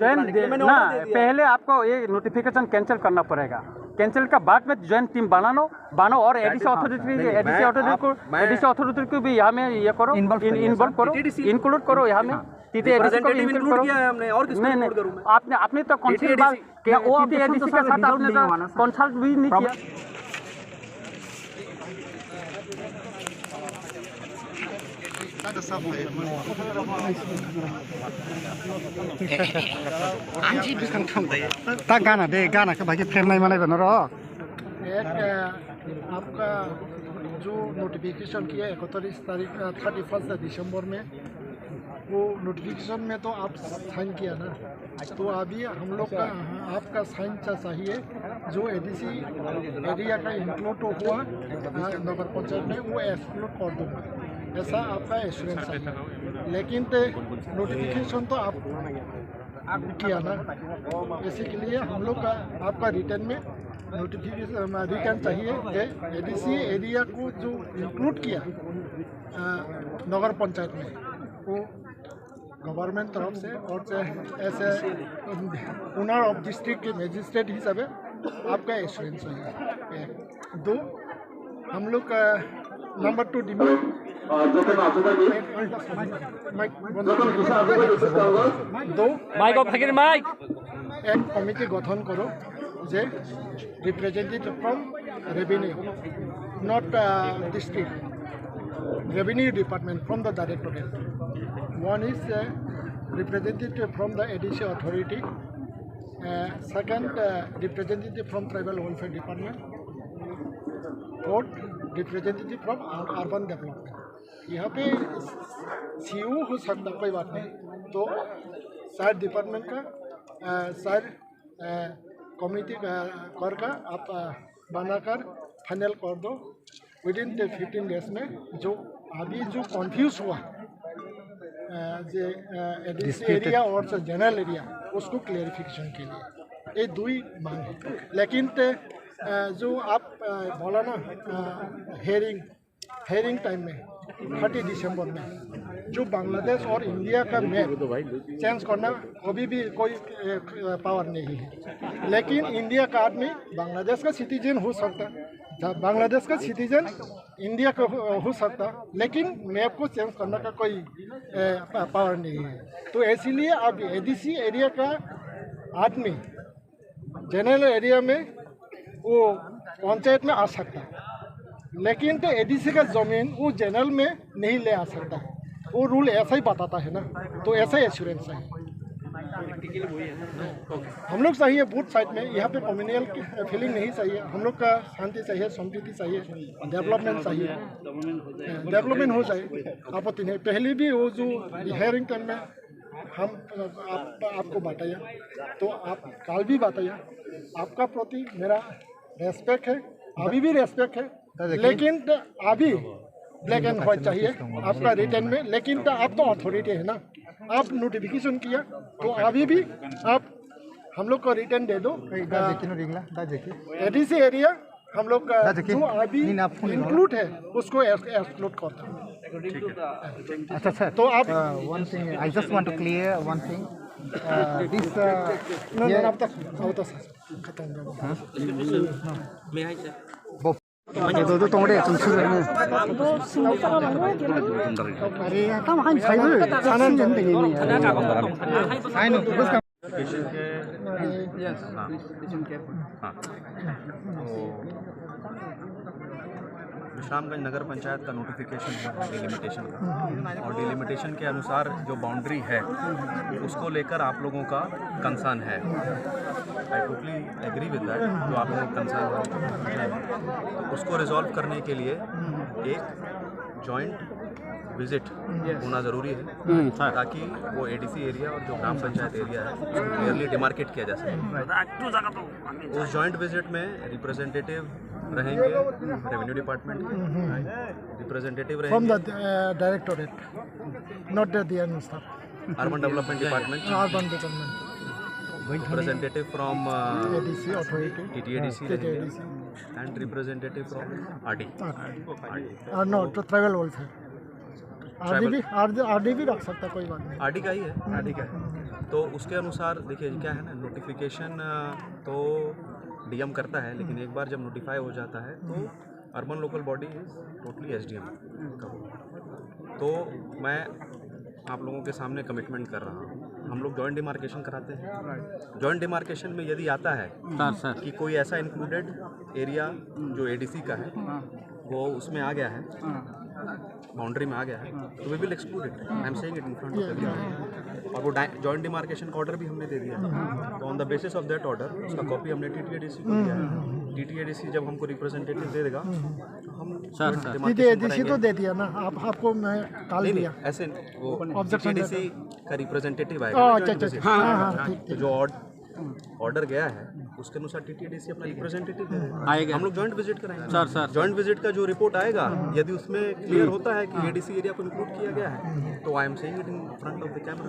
ना पहले आपको ये नोटिफिकेशन कैंसिल करना पड़ेगा। कैंसिल का बाद में ज्वाइंट टीम बनाओ और एडीसी अथॉरिटी को भी यहाँ में ये करो, इन्वॉल्व करो, इंक्लूड करो यहाँ में। आपने तो एडीसी के साथ आपने तो कंसल्ट भी नहीं किया। गाना के भाई फ्रेम नहीं मनाई बना रहा। आपका जो नोटिफिकेशन किया 31 दिसंबर में, वो नोटिफिकेशन में तो आप साइन किया ना, तो अभी हम लोग का आपका साइन चाहिए जो एडीसी एरिया का इंक्लूड हुआ नगर पंचायत में, वो एक्सक्लूड कर दूँगा, ऐसा आपका एश्योरेंस है। लेकिन नोटिफिकेशन तो आप किया ना, इसी के लिए हम लोग का आपका रिटर्न में नोटिफिकेशन रिटर्न चाहिए कि एडीसी एरिया को जो इंक्लूड किया नगर पंचायत में, वो गवर्नमेंट तरफ से और ऐसे ओनर ऑफ डिस्ट्रिक्ट के मजिस्ट्रेट हिसाब से आपका एश्योरेंस है। दो, हम लोग का नंबर 2 डिमांड एक कमिटी गठन करो जे representative from revenue, not district revenue department from the directorate. One is representative from the ADC authority, second representative from tribal welfare department, fourth representative from urban development। यहाँ पे CU हो सकता, कोई बात नहीं, तो सारे डिपार्टमेंट का सारे कमिटी का आप बनाकर फाइनल कर दो विदिन 15 डेज में। जो अभी जो कंफ्यूज हुआ एडीसी एरिया और जनरल एरिया, उसको क्लेरिफिकेशन के लिए ये दो ही मांग है। लेकिन जो आप बोला ना हेयरिंग टाइम में 30 दिसंबर में जो बांग्लादेश और इंडिया का मैप चेंज करना अभी भी कोई पावर नहीं है, लेकिन इंडिया का आदमी बांग्लादेश का सिटीजन हो सकता, बांग्लादेश का सिटीजन इंडिया का हो सकता, लेकिन मैप को चेंज करने का कोई पावर नहीं है। तो इसीलिए अब एडीसी एरिया का आदमी जनरल एरिया में वो पंचायत में आ सकता, लेकिन तो एडीसी का ज़मीन वो जनरल में नहीं ले आ सकता। वो रूल ऐसा ही बताता है ना, तो ऐसा एश्योरेंस है। हम लोग चाहिए बूथ साइड में, यहाँ पे कम्युनल फीलिंग नहीं चाहिए, हम लोग का शांति चाहिए, समृद्धि चाहिए, डेवलपमेंट चाहिए, डेवलपमेंट हो जाए, आपत्ति नहीं। पहले भी वो जो हियरिंग टाइम में हम आपको बताया, तो आप कल भी बताया, आपका प्रति मेरा रेस्पेक्ट है, अभी भी रेस्पेक्ट है, लेकिन अभी ब्लैक एंड व्हाइट चाहिए आपका रिटर्न में। लेकिन आप तो अथॉरिटी है ना, आप नोटिफिकेशन किया तो अभी भी आप हम लोग को रिटर्न दे दो। एडीसी एरिया हम लोग का जो अभी इंक्लूड है उसको एक्सक्लूड करता हूँ। अच्छा सर, तो आप one thing I just want to clear one thing, this अब तक खत्म 도 동물에 좀 수술하는 사는 전등이니 아이는 विश्रामगंज नगर पंचायत का नोटिफिकेशन है डिलिमिटेशन का, और डिलिमिटेशन के अनुसार जो बाउंड्री है उसको लेकर आप लोगों का कंसर्न है। I totally agree with that, जो आप लोगों का कंसर्न है उसको रिजॉल्व करने के लिए एक जॉइंट विजिट होना ज़रूरी है, ताकि वो एडीसी एरिया और जो ग्राम पंचायत एरिया है उसको क्लियरली डिमार्केट किया जा सके। उस जॉइंट विजिट में रिप्रेजेंटेटिव रहेंगे रेवेन्यू डिपार्टमेंट के, रिप्रेजेंटेटिव रहेंगे from the directorate, not the staff, urban development department, representative from ADC authority, TTADC and representative from RD. No, to tribal welfare. RD भी रख सकता, कोई बात नहीं। RD का ही है, RD का है। तो उसके अनुसार देखिए क्या है ना, नोटिफिकेशन तो डीएम करता है, लेकिन एक बार जब नोटिफाई हो जाता है तो urban local body is totally SDM का होगा। तो मैं आप लोगों के सामने कमिटमेंट कर रहा हूँ, हम लोग जॉइंट डिमार्केशन कराते हैं। जॉइंट डिमार्केशन में यदि आता है कि कोई ऐसा इंक्लूडेड एरिया जो एडीसी का है वो उसमें आ गया है, बाउंड्री में आ गया है, तो we will exclude it. I am saying it in front of everyone. और वो जॉइंट डिमार्केशन का ऑर्डर भी हमने दे दिया है, तो on the basis of that order उसका कॉपी हमने टीटीएडीसी को दिया है। टीटीएडीसी जब हमको रिप्रेजेंटेटिव दे देगा तो हम टीटीएडीसी तो दे दिया ना, आपको मैं कॉल दिया ऐसे वो टीटीएडीसी का रिप्रेजेंटेटिव आएगा। अच्छा, तो जो ऑर्डर गया है उसके अनुसार टीटीएडीसी अपना रिप्रेजेंटेटिव आएगा, हम लोग जॉइंट विजिट कराएंगे। सर जॉइंट विजिट का जो रिपोर्ट आएगा, यदि उसमें क्लियर होता है कि एडीसी एरिया को इंक्लूड किया गया है, तो आई am saying it in front of the camera.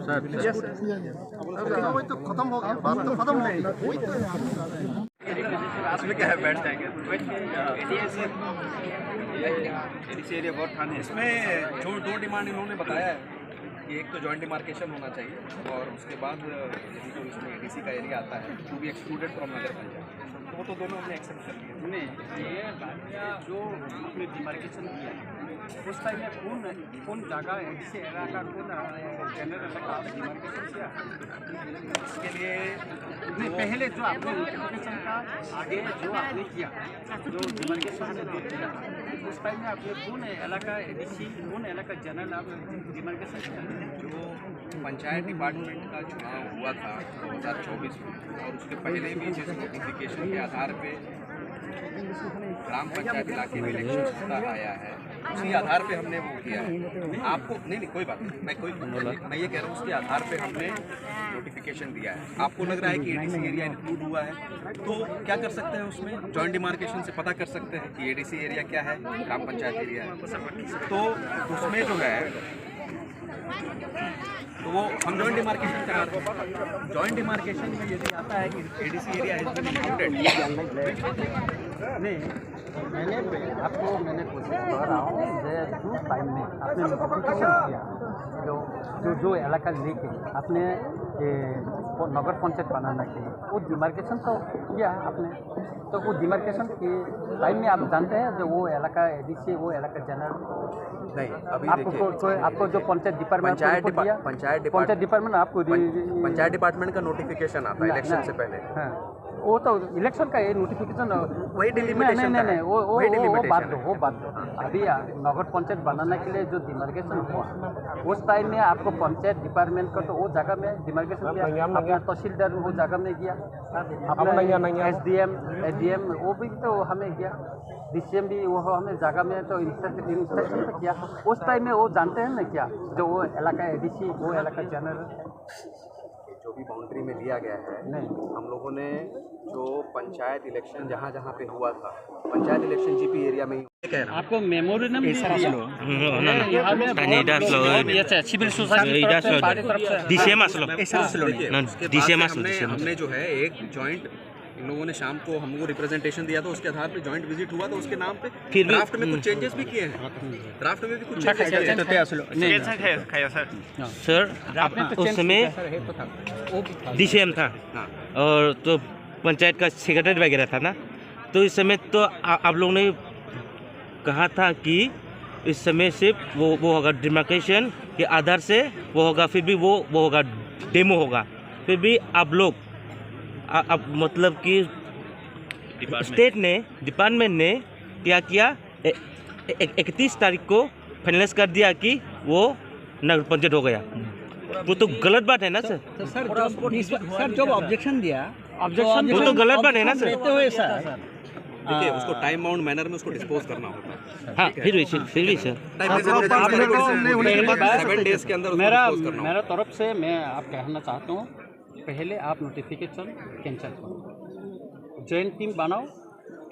तो खत्म हो गया, बात तो खत्म हो गई। इसमें क्या है, बैठ जाएंगे। एडीसी एरिया बहुत ठान है। इसमें जो दो डिमांड इन्होंने बताया है कि एक तो जॉइंट डिमार्केशन होना चाहिए, और उसके बाद यदि कोई इसमें एडीसी का एरिया आता है तो भी एक्सक्लूडेड फ्रॉम नगर पंचायत, तो वो तो दोनों हमने एक्सेप्ट कर लिया। नहीं, ये जो आपने डिमार्केशन किया उस टाइम में कौन जगह एडीसी एरिया का कौन जनरल का डिमार्केशन किया? इसके लिए नहीं, पहले जो आपने नोटिफिकेशन का आगे जो आपने किया, जो डिमार्केशन से किया, उस टाइम में आपने कौन इलाका एडीसी, कौन इलाका जनरल आप डिमार्केशन किया? जो पंचायत डिपार्टमेंट का चुनाव हुआ था 2024 में, और उसके पहले भी जिस नोटिफिकेशन के आधार पे ग्राम पंचायत इलाके में इलेक्शन होता आया है, उसी आधार पे हमने वो किया है। आपको नहीं कोई बात नहीं, मैं ये कह रहा हूँ उसके आधार पे हमने नोटिफिकेशन दिया है। आपको लग रहा है कि एडीसी एरिया इंक्लूड हुआ है, तो क्या कर सकते हैं उसमें जॉइंट डिमार्केशन से पता कर सकते हैं कि एडीसी एरिया क्या है, ग्राम पंचायत एरिया है। तो उसमें जो है तो वो हम जॉइंट डिमार्केशन करा रहे हैं। जॉइंट डिमार्केशन में यदि आता है कि ADC area has been included, नहीं, मैंने कोशिश कर रहा हूँ जो टाइम में आपने नोटिफिकेशन किया, जो इलाका लेके आपने नगर पंचायत बनाना के लिए वो डिमार्केशन तो किया है आपने, तो वो डिमार्केशन के टाइम में आप जानते हैं जो वो इलाका एडीसी, वो इलाका जनरल नहीं। अभी आपको जो पंचायत डिपार्टमेंट पंचायत डिपार्टमेंट आपको पंचायत डिपार्टमेंट का नोटिफिकेशन आता है इलेक्शन से पहले। हाँ, वो तो इलेक्शन का ये नोटिफिकेशन वही डिलिमिटेशन नहीं, वो बात दो। अभी नगर पंचायत बनाने के लिए जो डिमार्केशन हुआ उस टाइम में आपको पंचायत डिपार्टमेंट का तो वो जगह में डिमार्केशन किया, अपना तहसीलदार वो जगह में गया, अपना एसडीएम वो भी तो हमें गया, डीसीएम भी वो हमें जगह में तो इंस्ट्रक्शन तो किया। उस टाइम में वो जानते हैं ना क्या, जो वो इलाका एडीसी, वो इलाका जनरल जो भी बाउंड्री में दिया गया है, नहीं, हम लोगों ने जो पंचायत इलेक्शन जहाँ जहाँ पे हुआ था, पंचायत इलेक्शन जीपी एरिया में ही कह रहा हूँ। आपको मेमोरेंडम हमने जो है एक जॉइंट इन लोगों ने शाम को हमको रिप्रेजेंटेशन दिया था, उसके आधार पे जॉइंट विजिट हुआ, तो उसके नाम पे फिर ड्राफ्ट में कुछ चेंजेस भी किए हैं। ड्राफ्ट में भी कुछ चेंजेस सर, उस समय डीसीएम था और तो पंचायत का सेक्रेटरी वगैरह था ना, तो इस समय तो आप लोगों ने कहा था कि इस समय सिर्फ वो होगा डिमार्केशन के आधार से वो होगा, फिर भी वो होगा डेमो होगा, फिर भी आप लोग अब मतलब कि स्टेट ने डिपार्टमेंट ने क्या किया, 31 तारीख को फाइनलाइज कर दिया कि वो नगर पंचायत हो गया। वो तो गलत बात है ना सर? सर जो ऑब्जेक्शन दिया, वो तो गलत बात है ना सर? देखिए उसको टाइम बाउंड मैनर में उसको डिस्पोज करना होता है। हाँ, फिर भी सर 7 डेज के अंदर मेरा तरफ से मैं आप कहना चाहता हूँ, पहले आप नोटिफिकेशन कैंसिल करो, जॉइंट टीम बनाओ,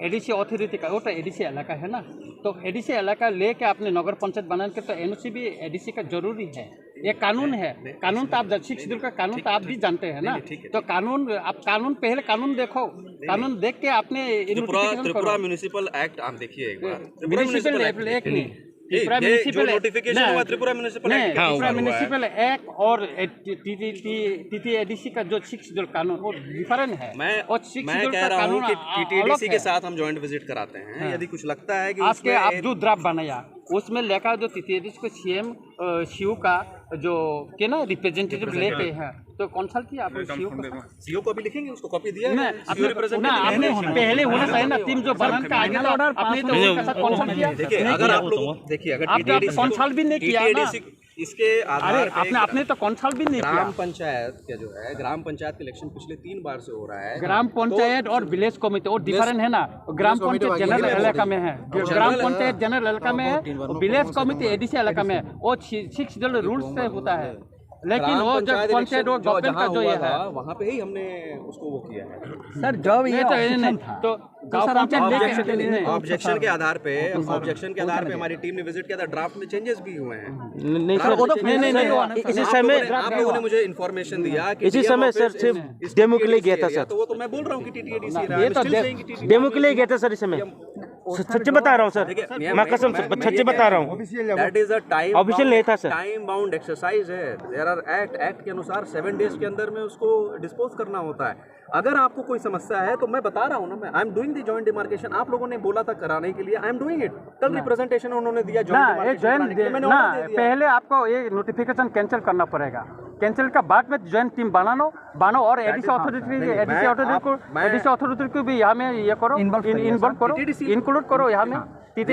एडीसी अथॉरिटी का, वो तो एडीसी इलाका है ना, तो एडीसी इलाका लेके आपने नगर पंचायत बना के, तो एनओसी भी एडीसी का जरूरी है, ये कानून है। कानून तो आप 6 शेड्यूल का कानून तो आप भी जानते हैं ना, तो कानून आप पहले कानून देखो, कानून देख के आपने त्रिपुरा म्युनिसिपल एक्ट आप देखिए एक बार। म्युनिसिपल एक्ट नहीं, त्रिपुरा जो म्युनिसिपल नोटिफिकेशन हुआ त्रिपुरा म्युनिसिपल नहीं, एक्ट त्रिपुरा म्युनिसिपल एक्ट और TTADC का जो 6 शेड्यूल कानून वो डिफरेंट है। और 6 मैं शेड्यूल कह का रहा हूँ कानून कि अलग TTADC के है। साथ हम जॉइंट विजिट कराते हैं। यदि कुछ लगता है कि आपके उसमें आप जो ड्राफ्ट बनाया उसमें लेखा जो TTADC को CM CU का जो के ना रिप्रेजेंटेटिव लेते हैं तो कंसल्ट किया आप सीओ को अभी लिखेंगे, उसको कॉपी दिया है। आपने पहले होना चाहिए ना टीम जो बनन का आगे आपने तो उनके साथ कंसल्ट किया। देखिए अगर आप लोग देखिए अगर आपने कंसल्ट भी नहीं किया ना। इसके आधार पे आपने तो कंसल्ट भी नहीं किया। ग्राम पंचायत का जो है ग्राम पंचायत के इलेक्शन पिछले 3 बार से हो रहा है। ग्राम पंचायत और विलेज कमिटी और डिफरेंट है ना। ग्राम पंचायत जनरल इलाका में है, ग्राम पंचायत जनरल इलाका में है, विलेज कमिटी एडीसी इलाका में है। वो 6 शेड्यूल रूल्स से होता है। लेकिन वो जो पंचायत और गवर्नमेंट का जो ये है वहाँ पे ही हमने उसको वो किया है सर जब ये ऑब्जेक्शन था तो ऑब्जेक्शन के आधार पे हमारी टीम ने विजिट किया था। ड्राफ्ट में चेंजेस भी हुए हैं। नहीं सर, नहीं इसी समय आप लोगों ने मुझे इन्फॉर्मेशन दिया कि इसी समय सर सिर्फ डेमो के लिए गया था सर। तो वो तो मैं बोल रहा हूँ कि TTADC डेमो के लिए गया था सर। इस समय सच्ची बता रहा हूँ सर, मैं कसम से सच्ची बता रहा हूँ। That is a time official नहीं था सर। टाइम बाउंड एक्सरसाइज है। देयर आर एक्ट के अनुसार 7 डेज के अंदर में उसको डिस्पोज करना होता है। अगर आपको कोई समस्या है तो मैं बता रहा हूँ ना, मैं I am doing the joint demarcation. आप लोगों ने बोला था कराने के लिए, आई एम डूइंग इट। कल रिप्रेजेंटेशन उन्होंने दिया ना, पहले आपको ये नोटिफिकेशन कैंसिल करना पड़ेगा। कैंसिल का बाद में ज्वाइंट टीम बनाओ और एडीसी अथॉरिटी को भी यहाँ में ये करो, इन्वॉल्व करो, इंक्लूड करो यहाँ में। आपने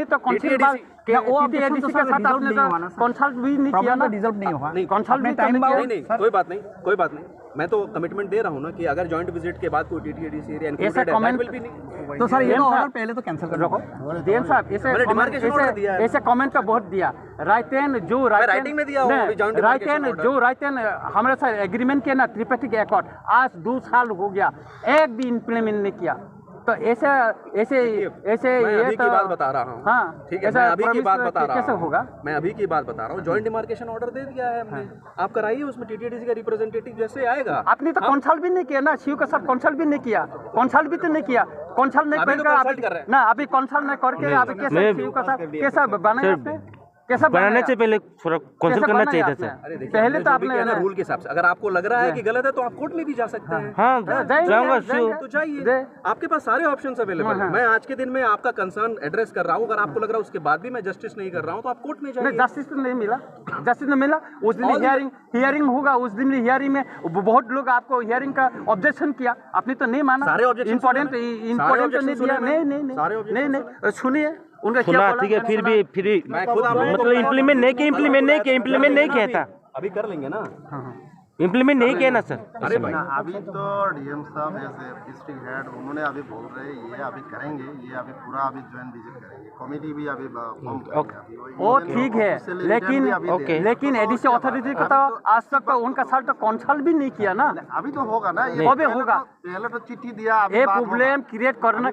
तो TTADC के साथ आपने तो कंसल्ट भी नहीं किया ना। रिजल्ट नहीं हुआ, कंसल्ट भी टाइम नहीं, कोई बात नहीं। मैं तो कमिटमेंट दे रहा हूँ ना कि अगर जॉइंट विजिट के बाद कोई TTADC एरिया इंक्लूडेड है दैट विल बी नहीं। तो सर ये ऑर्डर पहले तो कैंसिल कर रखो देन साहब। ऐसे कमेंट का बहुत दिया। राइटेन राइटिंग में दिया हूँ अभी जॉइंट राइटेन हमारे साथ एग्रीमेंट किया ना, त्रिपाठी एकॉर्ड, आज 2 साल हो गया, एक भी इम्प्लीमेंट नहीं किया। तो ऐसे मैं अभी की बात बता रहा हूँ। हाँ, ठीक है, मैं अभी की बात बता रहा हूँ। कैसे होगा? मैं अभी की बात बता रहा हूँ। जॉइंट डिमार्केशन ऑर्डर दे दिया है हमने। आप कराइए, उसमें TTADC का रिप्रेजेंटेटिव जैसे आएगा। आपने तो कंसल्ट भी नहीं किया ना, सीयू के साथ कंसल्ट भी नहीं किया। कंसल्ट भी तो नहीं किया। कंसल्ट नहीं करके ना, अभी कंसल्ट नहीं करके अभी कैसे सीयू के साथ कैसा बनाया? कैसा बनाने से पहले थोड़ा कंसल्ट करना चाहिए था सर। पहले तो आपने रूल के हिसाब से, अगर आपको लग रहा है कि गलत है तो आप कोर्ट में भी जा सकते हैं। हाँ, जाऊंगा तो जाइए, आपके पास सारे ऑप्शंस अवेलेबल हैं। मैं आज के दिन में आपका कंसर्न एड्रेस कर रहा हूँ। अगर आपको लग रहा है उसके बाद भी मैं जस्टिस नहीं कर रहा हूँ तो आप कोर्ट में जाइए। जस्टिस तो नहीं मिला, जस्टिस नहीं मिला। उस दिन हियरिंग होगा, उस दिन हियरिंग में बहुत लोग आपको हियरिंग का ऑब्जेक्शन किया, आपने तो नहीं माना। इम्पोर्टेंट तो नहीं दिया। नहीं सुनिए उनका सुना, ठीक है, फिर भी मतलब इम्प्लीमेंट नहीं किया था। अभी कर लेंगे ना, इम्प्लीमेंट नहीं किया ना सर। अरे भाई अभी तो डीएम साहब एज डिस्ट्रिक्ट हेड उन्होंने अभी बोल रहे ये अभी करेंगे, ये अभी पूरा अभी ज्वाइन विजिट करेंगे, कमेटी भी अभी फॉर्म करेंगे। वो ठीक है, लेकिन एडीसी अथॉरिटी का तो आज तक उनका साथ तो कंसल्ट भी नहीं किया ना। अभी तो होगा ना, ये होगा। पहले तो चिट्ठी दिया, ये प्रॉब्लम क्रिएट करना